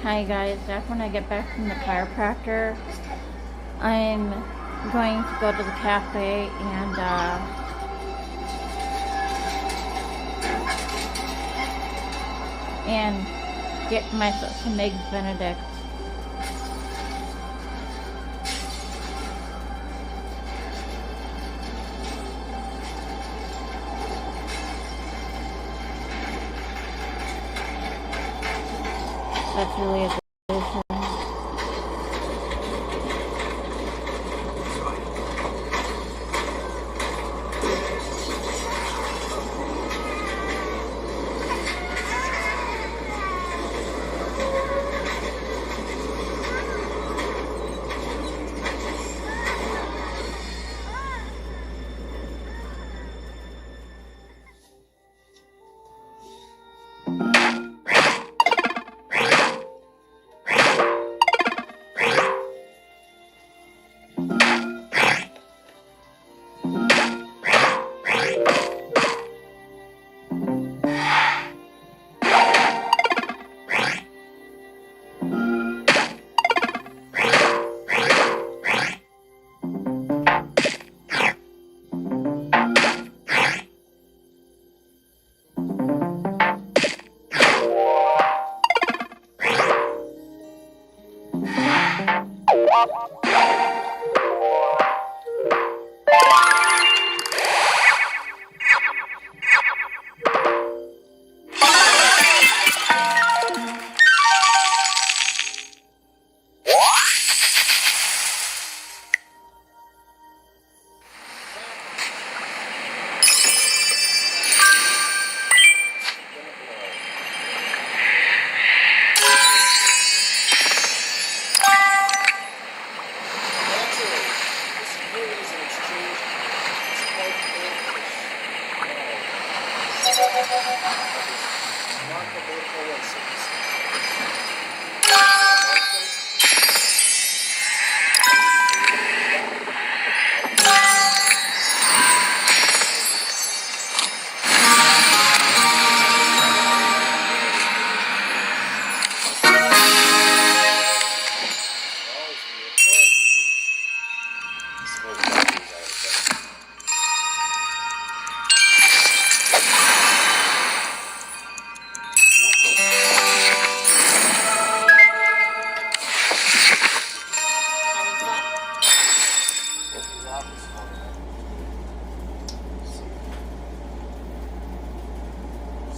Hi guys, after when I get back from the chiropractor, I'm going to go to the cafe and get myself some eggs Benedict. That's really a good addition.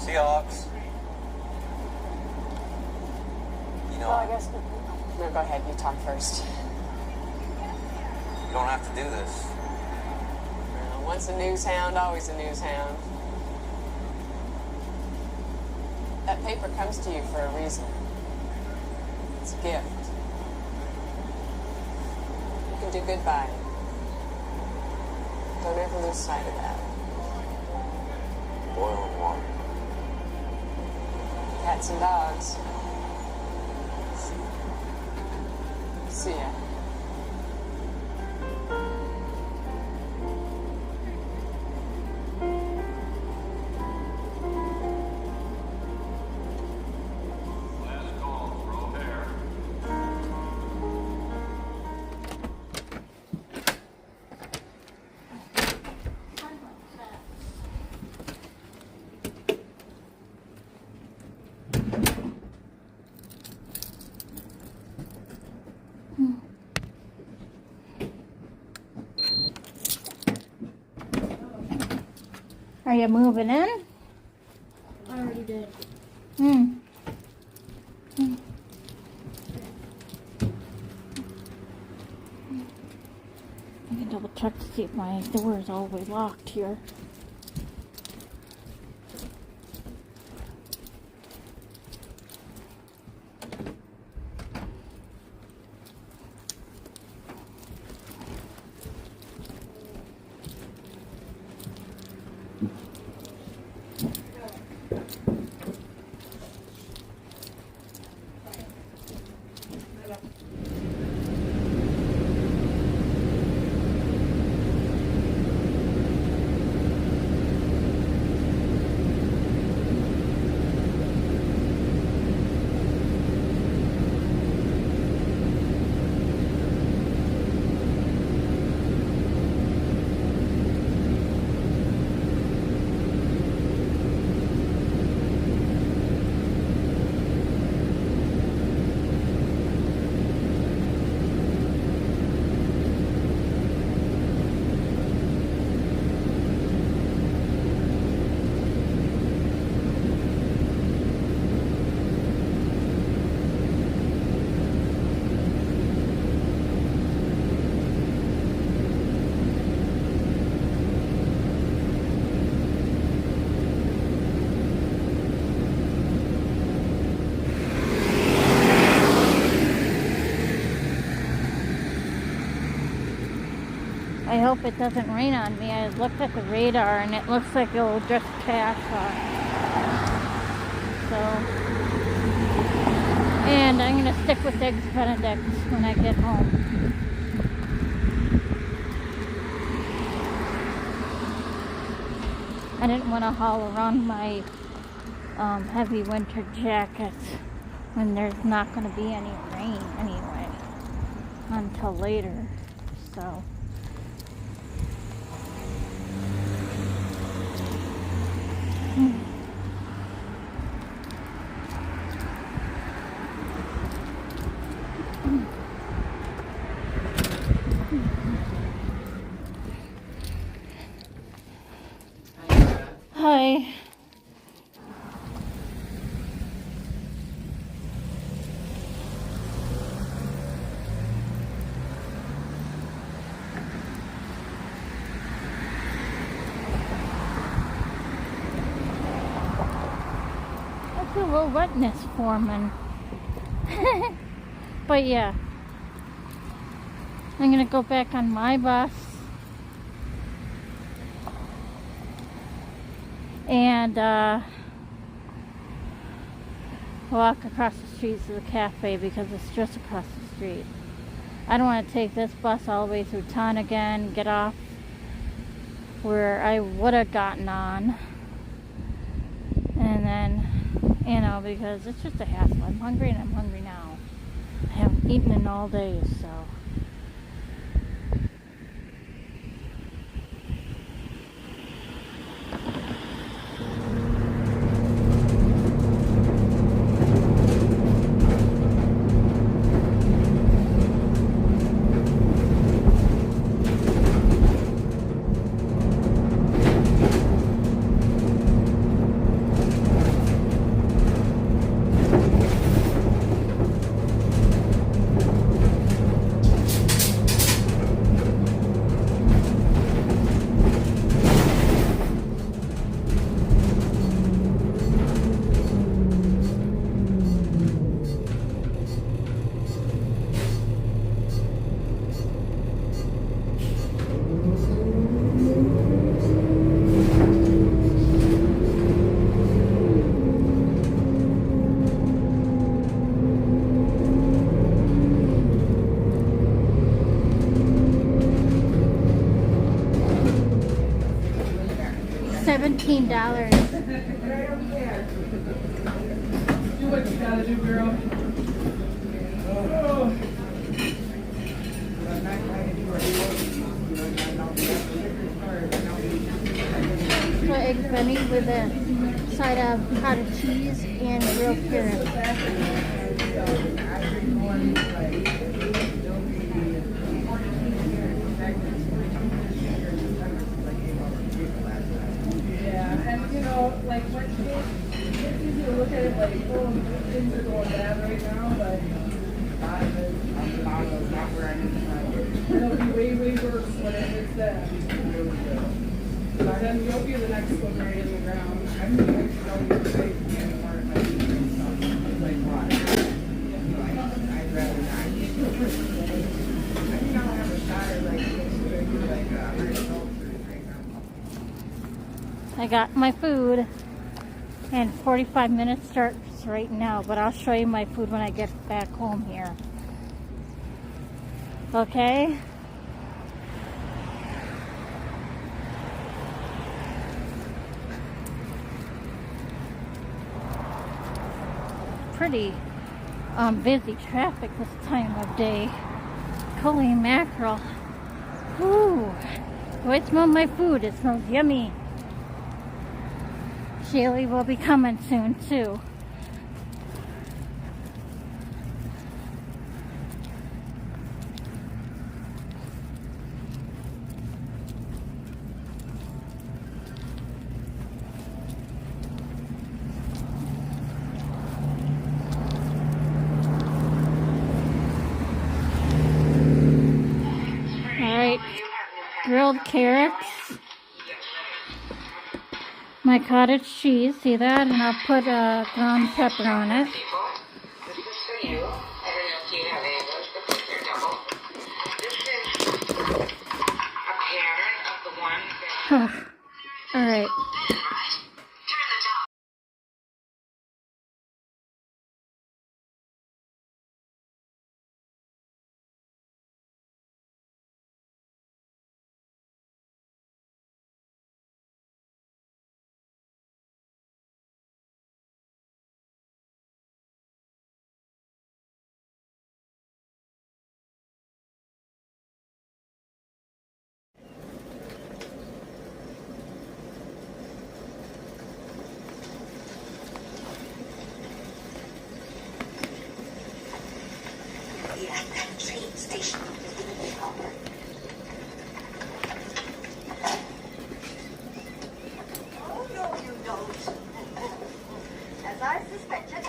Seahawks. You know, Well, I guess. No, go ahead. You talk first. you don't have to do this. Once a news hound, always a news hound. That paper comes to you for a reason. It's a gift. You can do good by it. Don't ever lose sight of that. Boiling water. Cats and dogs. See ya. Last call for O'Hare. Are you moving in? I already did. Hmm. I can double check to see if my door is all the way locked here. I hope it doesn't rain on me. I looked at the radar and it looks like it will just pass us. So, and I'm gonna stick with Eggs Benedict when I get home. I didn't want to haul around my heavy winter jackets when there's not going to be any rain anyway until later. So hi. That's a little wetness forming. But yeah, I'm gonna go back on my bus and walk across the street to the cafe because it's just across the street. I don't want to take this bus all the way through town again, get off where I would have gotten on, and then, you know, because it's just a hassle. I'm hungry and I'm hungry now. I haven't eaten in all day, so. $17. Do what you gotta do, girl. So eggs Benny with a side of cottage cheese and grilled carrots. And you know, like when it's easy to look at it like, oh, things are going bad right now, but it'll be way, way worse when it hits that. But then you'll be the next one right in the ground. I think I should go to the safe and learn how to do stuff like water. I'd rather not. I think I'll have a shot at like I got my food, and 45 minutes starts right now, but I'll show you my food when I get back home here. Okay? Pretty busy traffic this time of day. Holy mackerel. Ooh. Do I smell my food? It smells yummy. Shaylee will be coming soon too. Alright, grilled carrots. My cottage cheese, see that? And I'll put ground pepper on it. Right. Yeah, that train station is going to be home. Oh, no, you don't. As I suspected,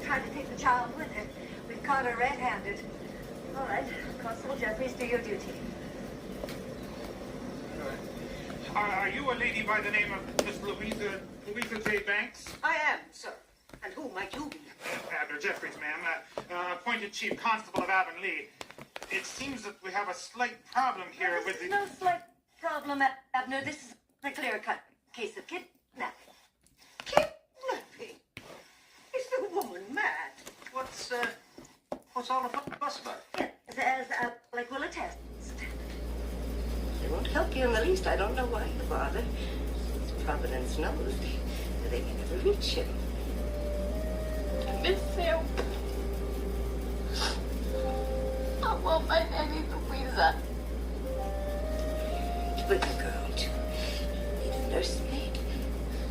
trying to take the child with her. We've caught her red-handed. All right, Constable Jeffries, do your duty. Are you a lady by the name of Miss Louisa J. Banks? I am, sir. And who might you be? Abner Jeffries, ma'am. Appointed Chief Constable of Avonlea. It seems that we have a slight problem here This with is the... no slight problem, Abner. This is a clear-cut case of kidnapping. Kidnapping? Is the woman mad? What's all the fuss about? Yes, as like will attest. It won't help you in the least. I don't know why you bother. Providence knows they can never reach him. Miss Sam. I want my nanny Louisa. But the girl, too. Need a nursemaid.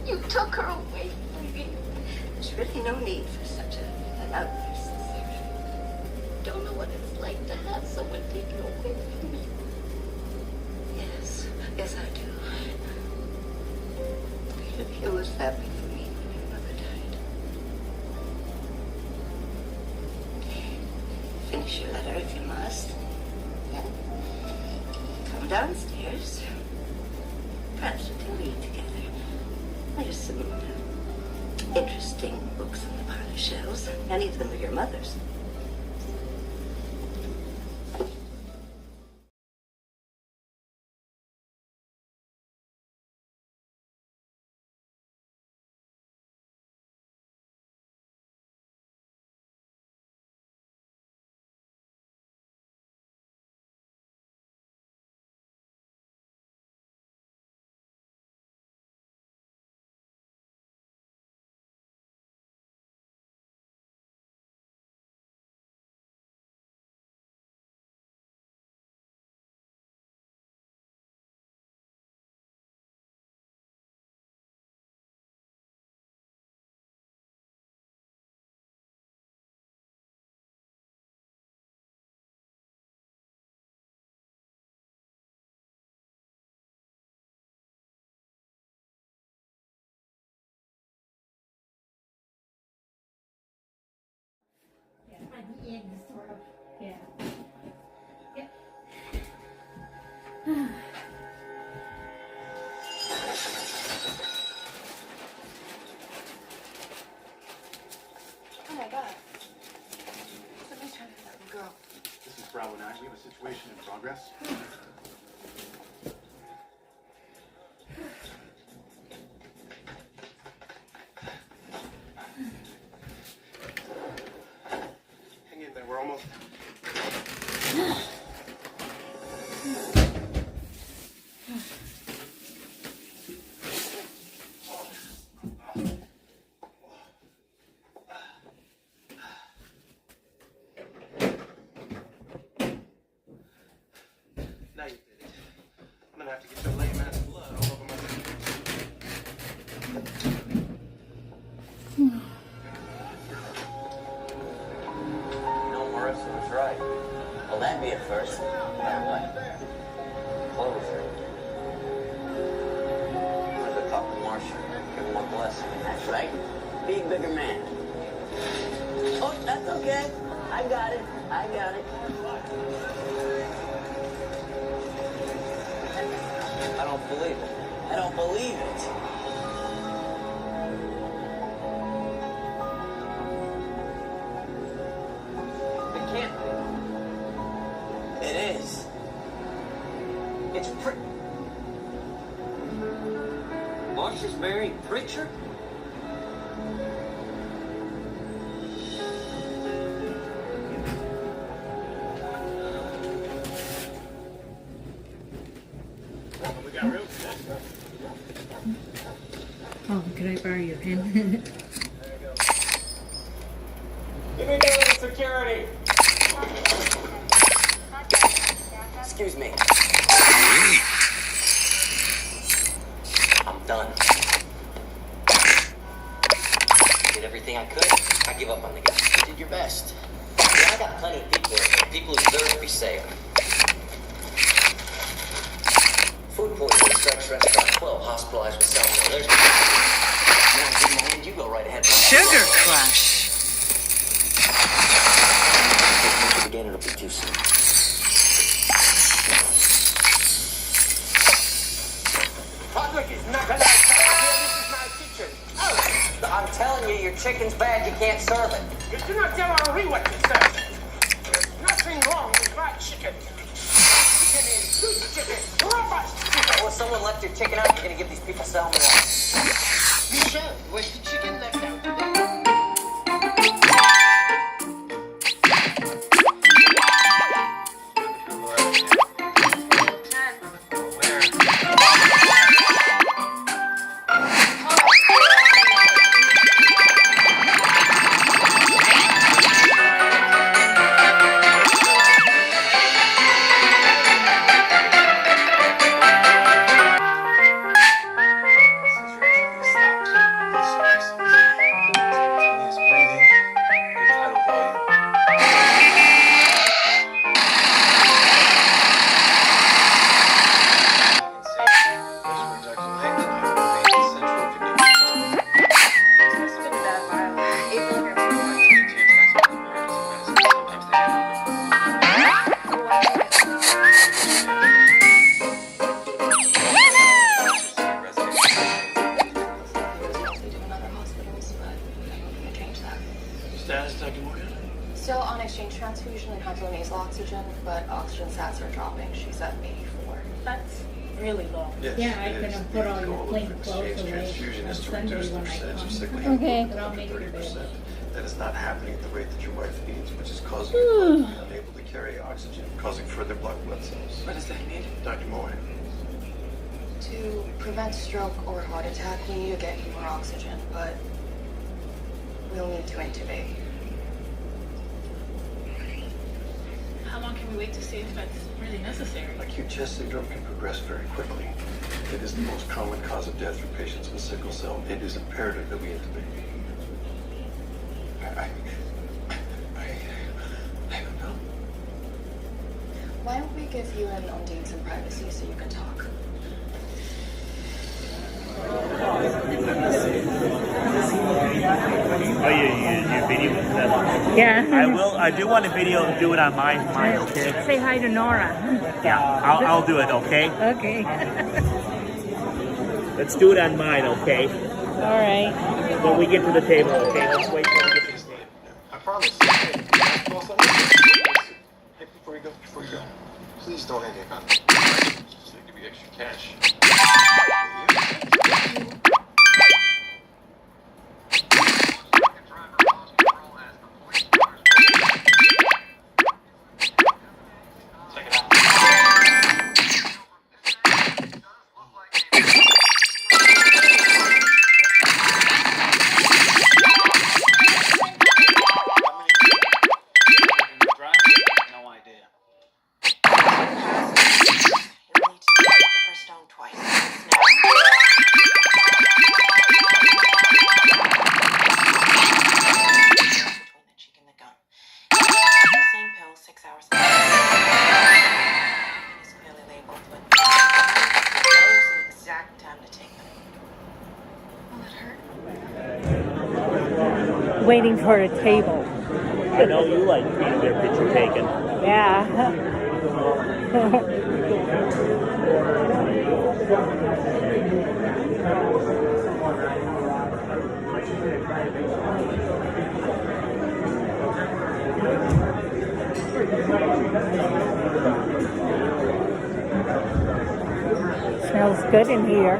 You took her away from me. There's really no need for such an outburst, Sarah. Don't know what it's like to have someone taken away from me. Yes, I do. It was happy for me when your mother died. Finish your letter if you must. Then come downstairs. Perhaps we can read together. There's some interesting books on the parlor shelves. Many of them are your mother's. Yeah. Oh my God. Somebody's trying to let me go. This is Bravo 9. We have a situation in progress. Hang in there. We're almost... Now you did it. I'm gonna have to get your lame ass blood all over my feet. No, Marissa was right. Well, that'd be a first. What? Closer. I'm gonna go talk to Marcia. Give him a blessing. That's right. Be a bigger man. Oh, that's okay. I got it. I got it. I don't believe it. I don't believe it. It can't be. It is. It's pretty. Mary Pritchard? Oh, can I borrow your pen? Give me the security. Excuse me. I'm done. Did everything I could. I give up on the guy. You did your best. Yeah, I got plenty of people here. People who deserve to be saved. Food poisoning strikes restaurant 12, hospitalized with salmonella. There's you want to give me a hand? You go right ahead. Sugar Crush. Again, it'll be too soon. Public is not allowed to here. This is my kitchen. Oh, I'm telling you, your chicken's bad. You can't serve it. you do not tell Henri what to serve. There's nothing wrong with my chicken. Chicken is good chicken. Robust chicken. Well, if someone left your chicken out, you're gonna give these people salmonella. Michelle, where's the chicken left out today? Still on exchange transfusion and hyponasal oxygen, but oxygen sats are dropping. She's at 84. That's really low. Yes, Yeah, I it could is. have put all The your goal plain of clothes exchange away transfusion on is to Sunday reduce the when I percentage of come. sick leave Okay. But I'll make it a 30%. bit. That is not happening at the rate that your wife needs, which is causing your blood to be unable to carry oxygen, causing further blood cells. What does that mean? Dr. Moore. To prevent stroke or heart attack, we need to get you more oxygen, but we'll need to intubate. How long can we wait to see if that's really necessary? Acute chest syndrome can progress very quickly. It is the most common cause of death for patients with sickle cell. It is imperative that we intubate. I don't know. Why don't we give you and Undine some privacy so you can talk? Oh, you video that? Yeah. I do want a video. Do it on mine, okay? Say hi to Nora. Yeah, I'll do it, okay? Okay. Let's do it on mine, okay? All right. When we get to the table, okay? Let's wait till we get to the table. I promise. Hey, before you go, please don't hang on. Just need to give you extra cash. Waiting for a table. I know you like getting your picture taken. Yeah. Smells good in here.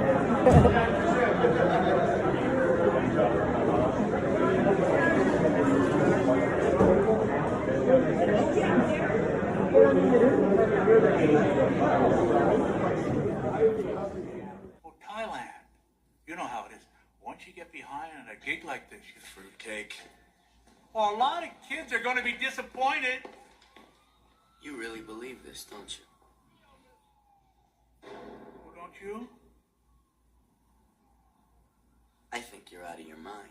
Oh, Thailand. You know how it is. Once you get behind on a gig like this, you fruitcake. Well, a lot of kids are going to be disappointed. You really believe this, don't you? Oh, don't you? I think you're out of your mind.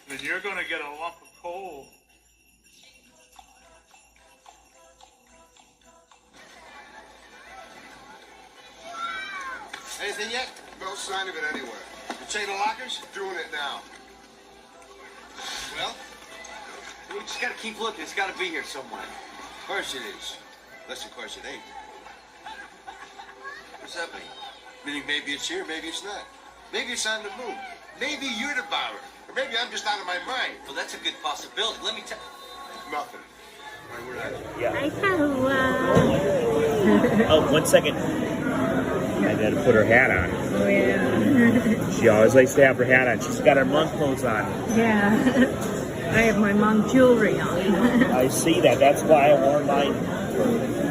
Then you're going to get a lump of coal. Anything yet? No sign of it anywhere. You check the lockers? Doing it now. Well? We just gotta keep looking. It's gotta be here somewhere. Of course it is. Unless, of course, it ain't. What's that mean? Meaning maybe it's here, maybe it's not. Maybe it's on the move. Maybe you're the borrower. Or maybe I'm just out of my mind. Well, that's a good possibility. Let me tell... Nothing. All right, we're out. Yeah. Hi, Oh, 1 second. I gotta put her hat on. Oh, yeah. She always likes to have her hat on. She's got her monk clothes on. Yeah. I have my monk jewelry on. I see that. That's why I wore mine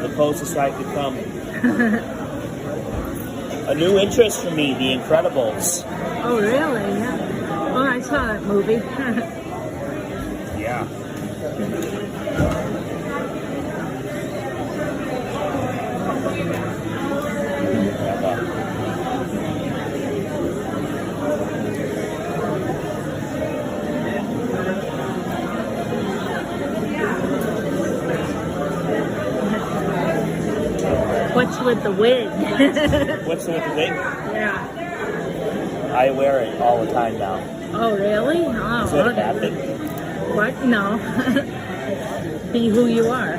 the closest I could come. A new interest for me, The Incredibles. Oh, really? Yeah. Oh, I saw that movie. Yeah. What's with the wig? What's with the wig? Yeah. I wear it all the time now. Oh, really? Oh, Is that a bad okay. thing? What? No. Be who you are.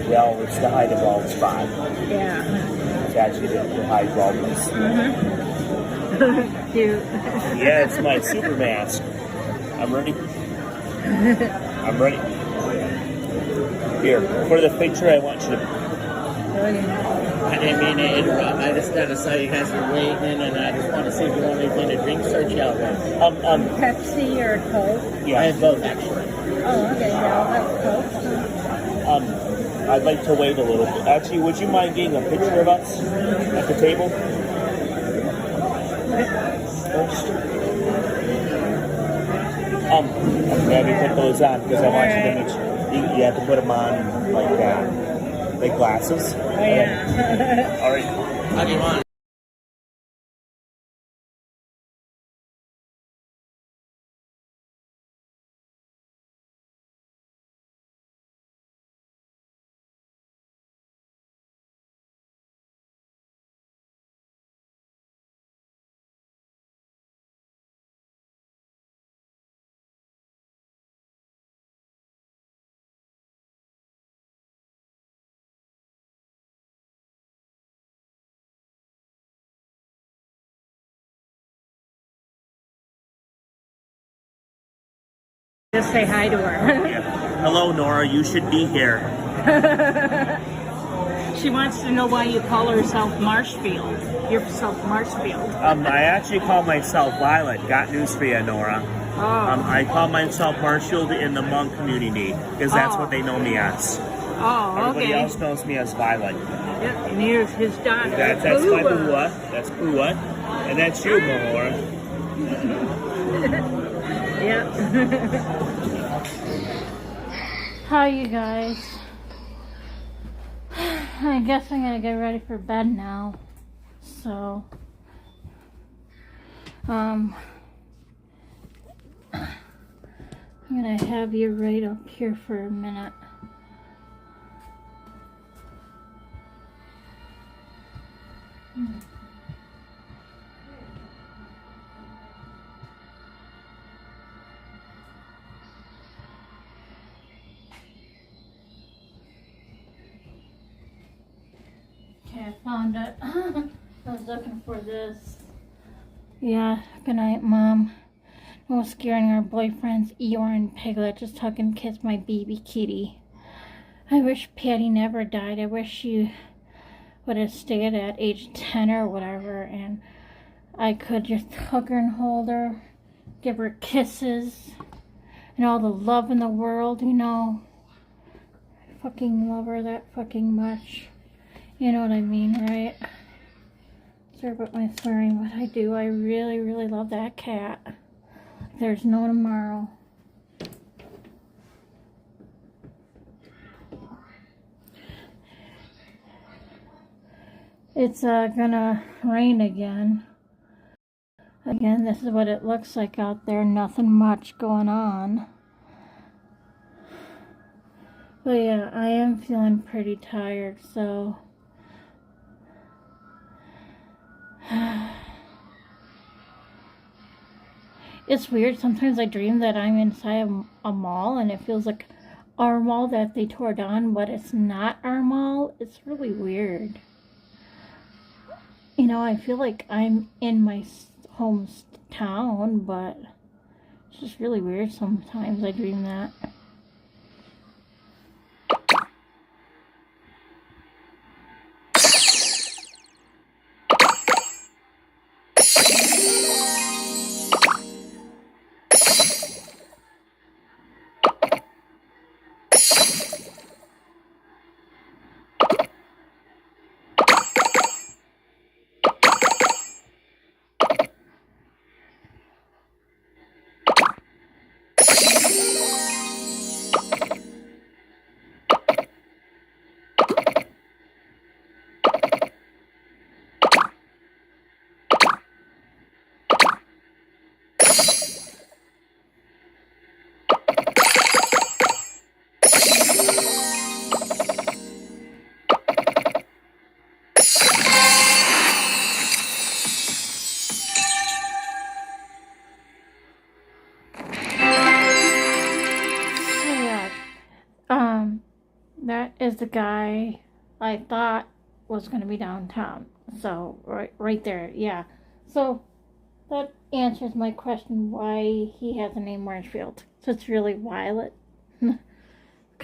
Well, it's the hide of bald spot. Yeah. It's actually the hide baldness. Cute. Yeah, it's my super mask. I'm ready. I'm ready. Here, for the picture, I want you to... I didn't mean to interrupt. I just kind of saw you guys were waiting, and I just want to see if you want anything to drink. Search out there. Pepsi or Coke? Yeah. I have both, actually. Oh, okay. Yeah, I'll have Coke. I'd like to wait a little bit. Actually, would you mind getting a picture of us at the table? Have you put those on because I want you to make sure you have to put them on like that, like glasses. Oh, yeah. All right. How do you want it? Just say hi to her. Yeah. Hello, Nora. You should be here. She wants to know why you call herself Marshfield. Yourself Marshfield. I actually call myself Violet. Got news for you, Nora. Oh. I call myself Marshfield in the monk community because that's what they know me as. Oh, Everybody okay. else knows me as Violet. Yep, and here's his daughter. That's my Bua. That's Bua. And that's you, Nora. Yep. Hi, you guys. I guess I'm gonna get ready for bed now. So, I'm gonna have you right up here for a minute. Okay, I found it. I was looking for this. Yeah, good night, Mom. No scaring our boyfriends, Eeyore and Piglet, just hug and kiss my baby kitty. I wish Patty never died. I wish she would have stayed at age 10 or whatever, and I could just hug her and hold her, give her kisses, and all the love in the world, you know. fucking love her that fucking much. You know what I mean, right? Sorry about my swearing, but I do. I really, really love that cat. There's no tomorrow. It's gonna rain again. Again, this is what it looks like out there. Nothing much going on. But yeah, I am feeling pretty tired, so it's weird. Sometimes I dream that I'm inside a mall and it feels like our mall that they tore down, but it's not our mall. It's really weird. You know, I feel like I'm in my hometown, but it's just really weird sometimes I dream that. That is the guy I thought was going to be downtown. So, right there, yeah. So, that answers my question why he has a name Orangefield. So, it's really Violet. Kind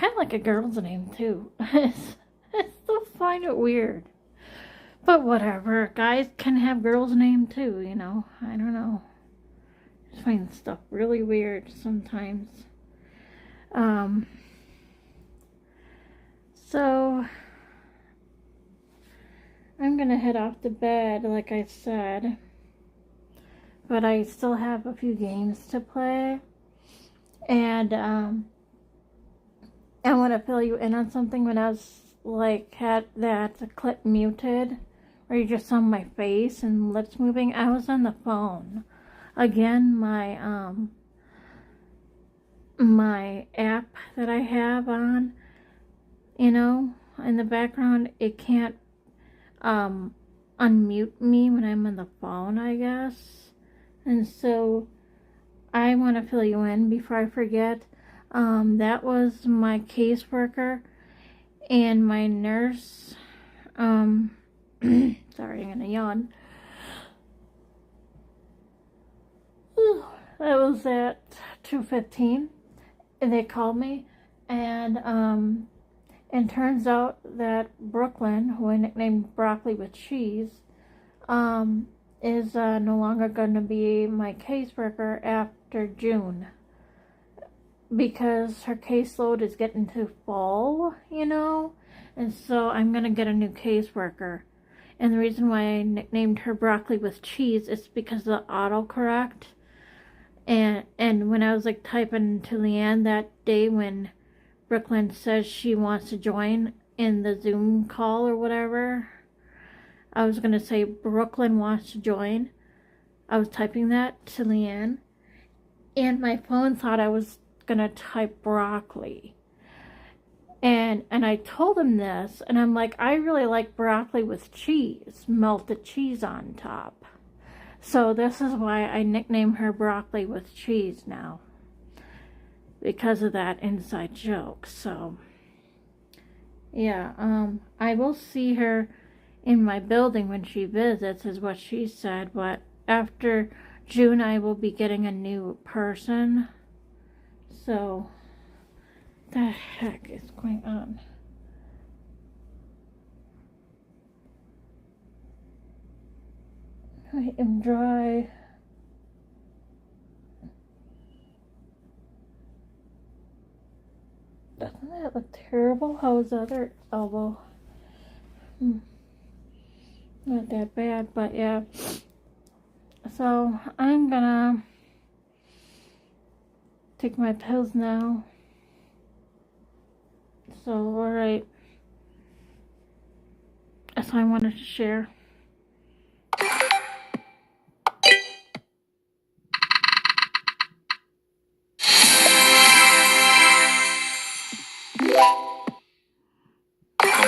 of like a girl's name, too. I still find it weird. But whatever. Guys can have girls' name, too, you know. I don't know. I just find stuff really weird sometimes. So, I'm going to head off to bed, like I said. But I still have a few games to play. And, I want to fill you in on something. When I was, had that clip muted, where you just saw my face and lips moving, I was on the phone. Again, my app that I have on, you know, in the background, it can't unmute me when I'm on the phone, I guess. And so I want to fill you in before I forget. That was my caseworker and my nurse. Sorry, I'm gonna yawn. That was at 2:15, and they called me, and turns out that Brooklyn, who I nicknamed Broccoli with Cheese, is no longer going to be my caseworker after June, because her caseload is getting too full, you know, and so I'm going to get a new caseworker. And the reason why I nicknamed her Broccoli with Cheese is because of the autocorrect. And when I was typing to Leanne that day when Brooklyn says she wants to join in the Zoom call or whatever, I was going to say Brooklyn wants to join. I was typing that to Leanne, and my phone thought I was going to type broccoli. And I told him this, and I'm like, I really like broccoli with cheese, melted cheese on top. So this is why I nickname her Broccoli with Cheese now, because of that inside joke. So yeah, I will see her in my building when she visits, is what she said, but after June I will be getting a new person. So what the heck is going on? I am dry. Doesn't that look terrible? terrible. How's the other elbow? Not that bad, but yeah. So I'm gonna take my pills now. So alright. That's what I wanted to share.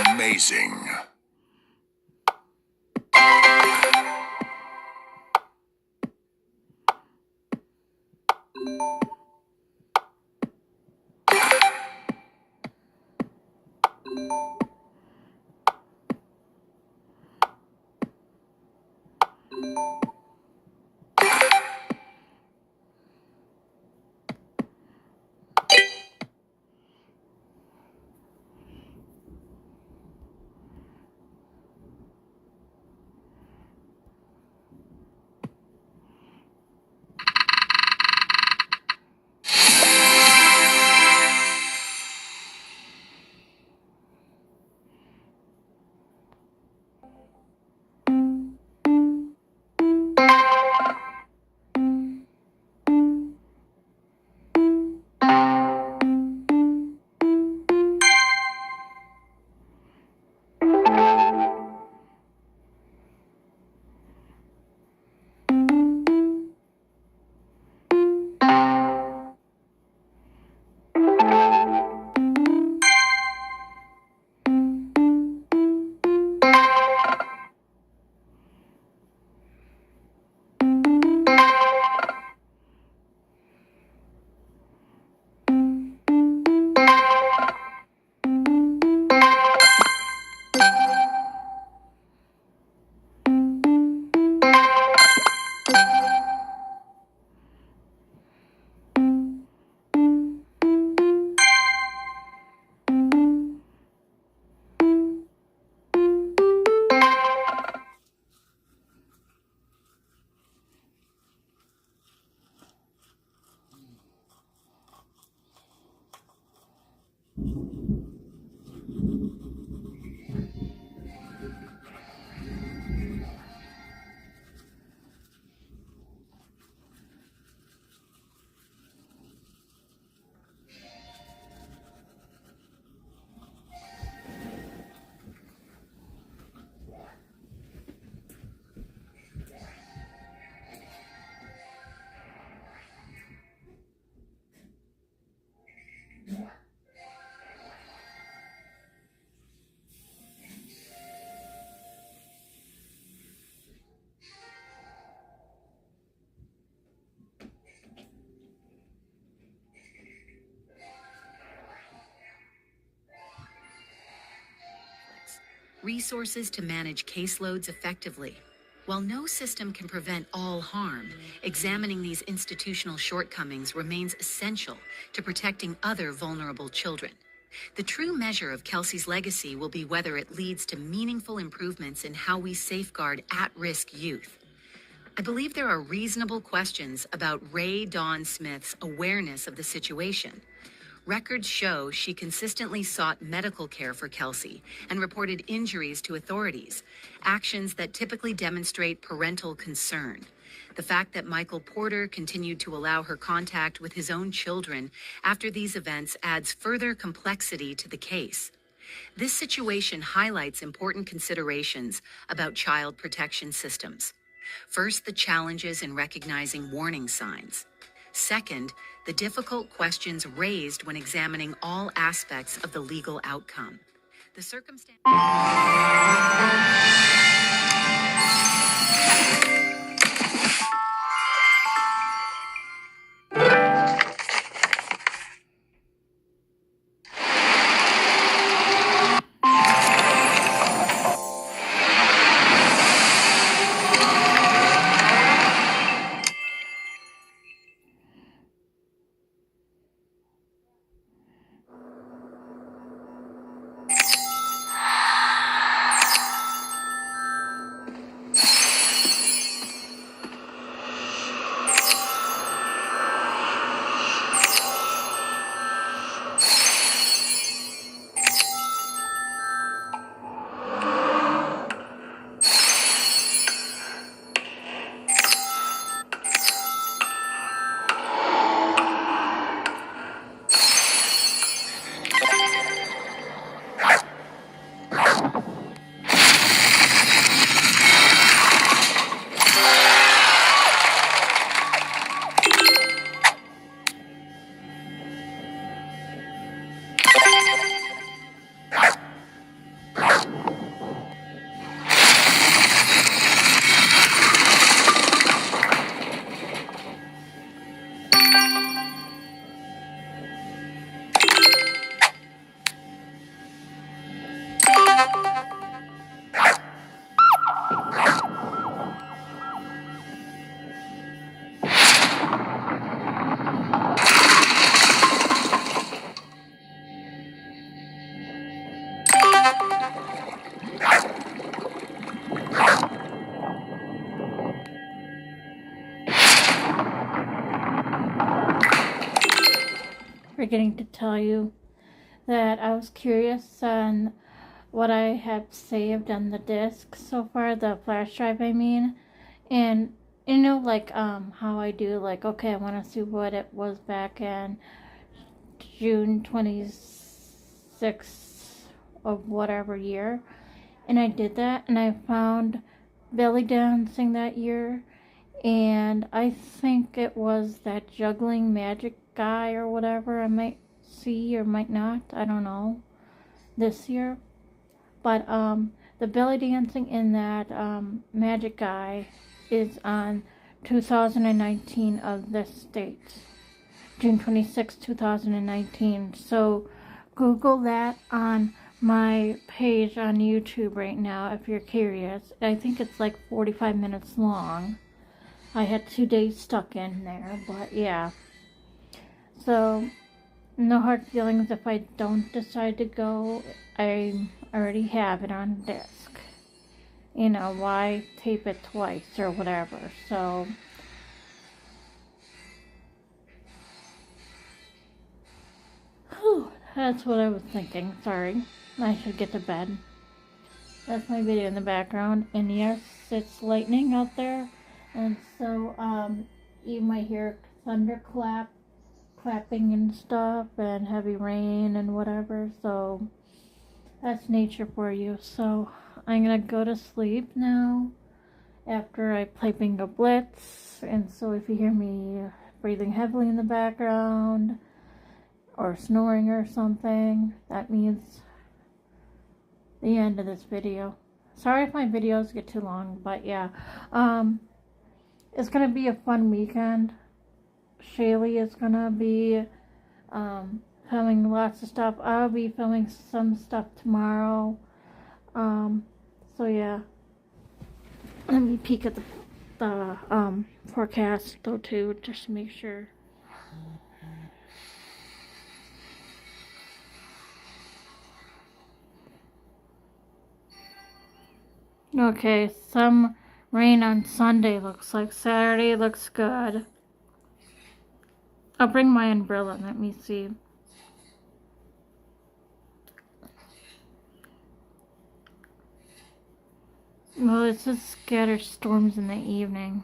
Amazing. Resources to manage caseloads effectively. While no system can prevent all harm, examining these institutional shortcomings remains essential to protecting other vulnerable children. The true measure of Kelsey's legacy will be whether it leads to meaningful improvements in how we safeguard at-risk youth. I believe there are reasonable questions about Ray Dawn Smith's awareness of the situation. Records show she consistently sought medical care for Kelsey and reported injuries to authorities, actions that typically demonstrate parental concern. The fact that Michael Porter continued to allow her contact with his own children after these events adds further complexity to the case. This situation highlights important considerations about child protection systems. First, the challenges in recognizing warning signs. Second, the difficult questions raised when examining all aspects of the legal outcome. The circumstance. forgetting to tell you that I was curious on what I have saved on the disc so far, the flash drive I mean. And you know, like how I do, like, okay, I want to see what it was back in June 26th of whatever year. And I did that, and I found belly dancing that year. And I think it was that juggling magic guy or whatever I might see or might not. I don't know. This year. But the belly dancing in that magic guy is on 2019 of this date. June 26, 2019. So Google that on my page on YouTube right now if you're curious. I think it's like 45 minutes long. I had 2 days stuck in there, but yeah. So, no hard feelings if I don't decide to go. I already have it on disc. You know, why tape it twice or whatever. So, whew, that's what I was thinking. Sorry. I should get to bed. That's my video in the background. And yes, it's lightning out there. And so, you might hear thunderclap, clapping and stuff, and heavy rain and whatever. So, that's nature for you. So, I'm gonna go to sleep now after I play Bingo Blitz. And so, if you hear me breathing heavily in the background or snoring or something, that means the end of this video. Sorry if my videos get too long, but yeah. It's gonna be a fun weekend. Shaylee is gonna be filming lots of stuff. I'll be filming some stuff tomorrow. So yeah. Let me peek at the forecast though too, just to make sure. Okay, some rain on Sunday looks like. Saturday looks good. I'll bring my umbrella. Let me see. Well, it says scattered storms in the evening.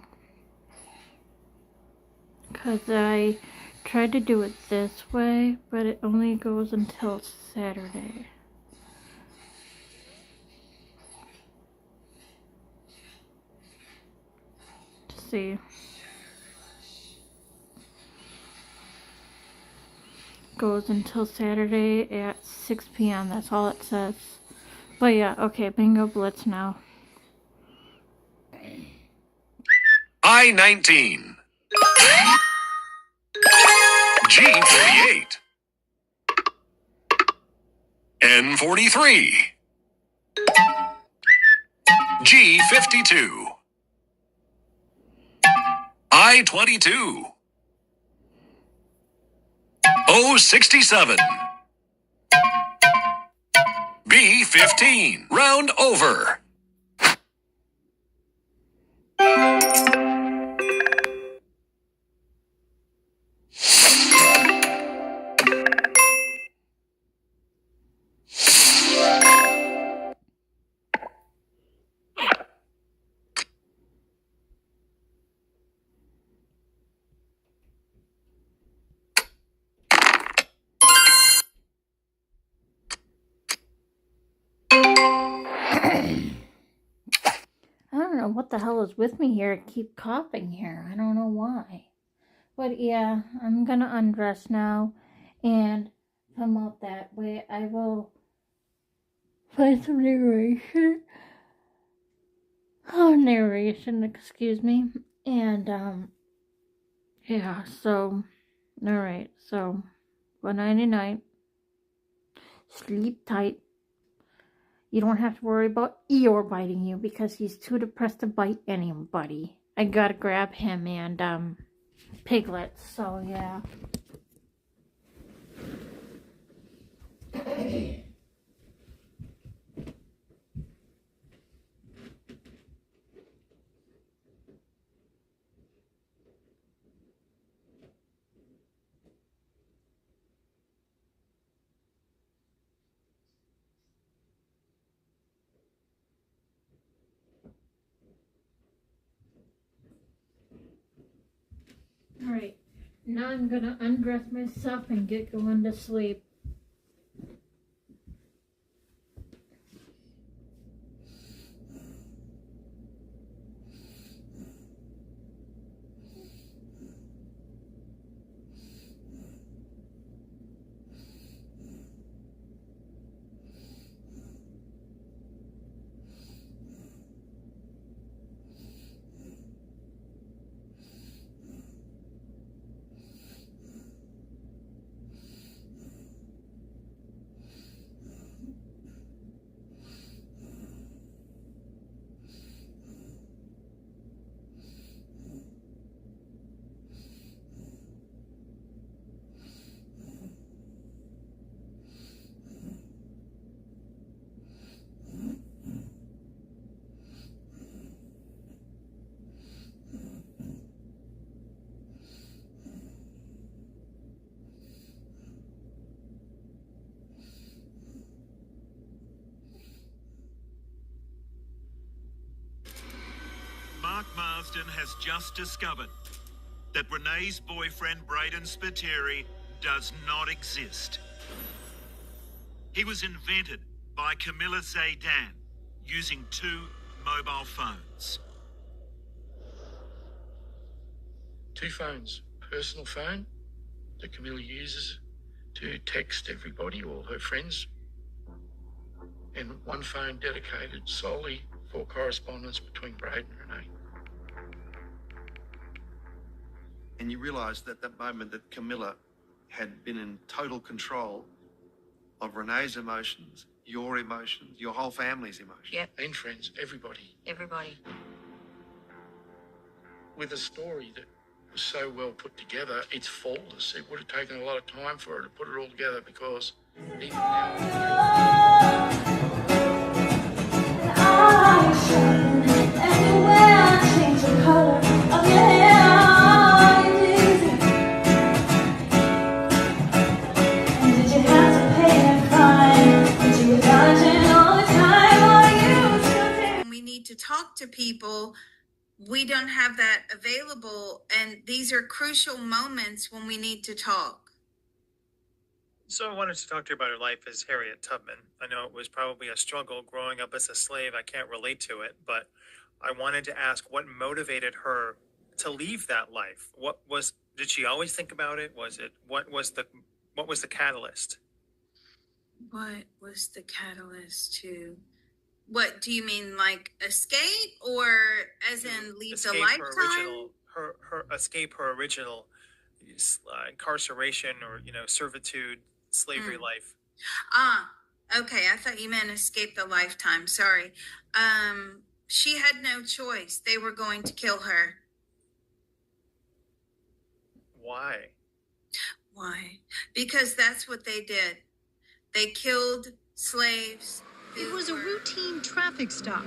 Because I tried to do it this way, but it only goes until Saturday. See, goes until Saturday at 6 p.m. That's all it says. But yeah, okay, Bingo Blitz now. I-19 G48 N43 G52 I-22 067 B-15 Round over. What the hell is with me here? I keep coughing here. I don't know why. But yeah, I'm gonna undress now and come out that way. I will find some narration. Oh, narration, excuse me. And, yeah, so, alright, so, good night. Sleep tight. You don't have to worry about Eeyore biting you because he's too depressed to bite anybody. I gotta grab him and, Piglet, so yeah. Now I'm gonna undress myself and get going to sleep. Mark Marsden has just discovered that Renee's boyfriend, Braden Spiteri, does not exist. He was invented by Camilla Zaydan using 2 mobile phones. 2 phones. Personal phone that Camilla uses to text everybody, all her friends, and 1 phone dedicated solely for correspondence between Braden and Renee. And you realised at that moment that Camilla had been in total control of Renee's emotions, your whole family's emotions. Yep. And friends, everybody. Everybody. With a story that was so well put together, it's flawless. It would have taken a lot of time for her to put it all together because even now... Talk to people, we don't have that available, and these are crucial moments when we need to talk. So I wanted to talk to you about her life as Harriet Tubman. I know it was probably a struggle growing up as a slave. I can't relate to it, but I wanted to ask what motivated her to leave that life. Did she always think about it? What was the catalyst? What was the catalyst to... What do you mean, like escape, or as in leave Escape the lifetime? Her escape her original incarceration or servitude, slavery life. Okay. I thought you meant escape the lifetime. Sorry. She had no choice. They were going to kill her. Why? Why? Because that's what they did. They killed slaves. It was a routine traffic stop.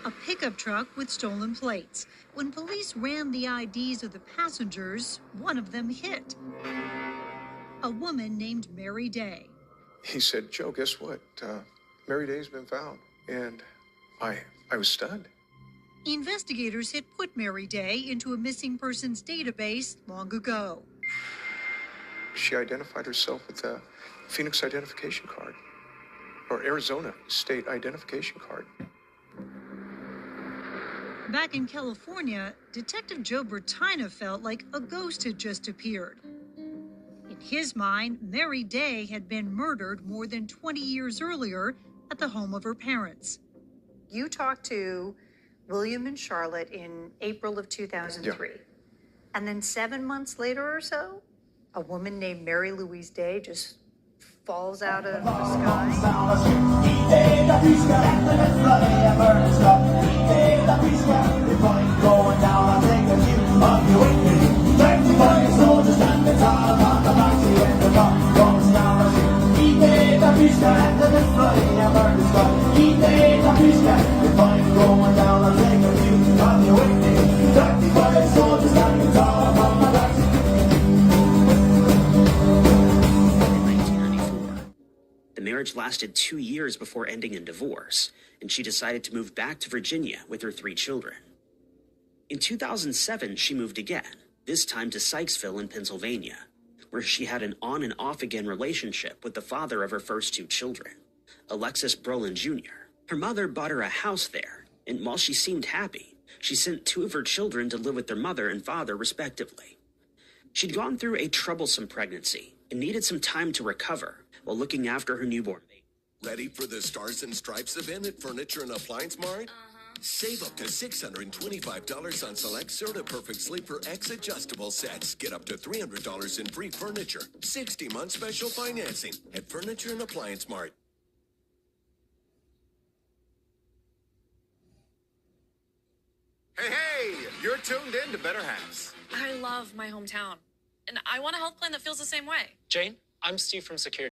A pickup truck with stolen plates. When police ran the IDs of the passengers, one of them hit. A woman named Mary Day. He said, Joe, guess what? Mary Day's been found. And I was stunned. Investigators had put Mary Day into a missing persons database long ago. She identified herself with a Phoenix identification card. Or Arizona state identification card. Back in California, Detective Joe Bertina felt like a ghost had just appeared. In his mind, Mary Day had been murdered more than 20 years earlier at the home of her parents. You talked to William and Charlotte in April of 2003. Yeah. And then 7 months later or so, a woman named Mary Louise Day just falls out of the sky. The marriage lasted 2 years before ending in divorce, and she decided to move back to Virginia with her 3 children. In 2007, she moved again, this time to Sykesville in Pennsylvania, where she had an on and off again relationship with the father of her first 2 children, Alexis Brolin Jr. Her mother bought her a house there, and while she seemed happy, she sent 2 of her children to live with their mother and father respectively. She'd gone through a troublesome pregnancy and needed some time to recover while looking after her newborn baby. Ready for the Stars and Stripes event at Furniture and Appliance Mart? Save up to $625 on select Serta Perfect Sleeper X adjustable sets. Get up to $300 in free furniture. 60-month special financing at Furniture and Appliance Mart. Hey, you're tuned in to Better Halves. I love my hometown, and I want a health plan that feels the same way. Jane, I'm Steve from Security.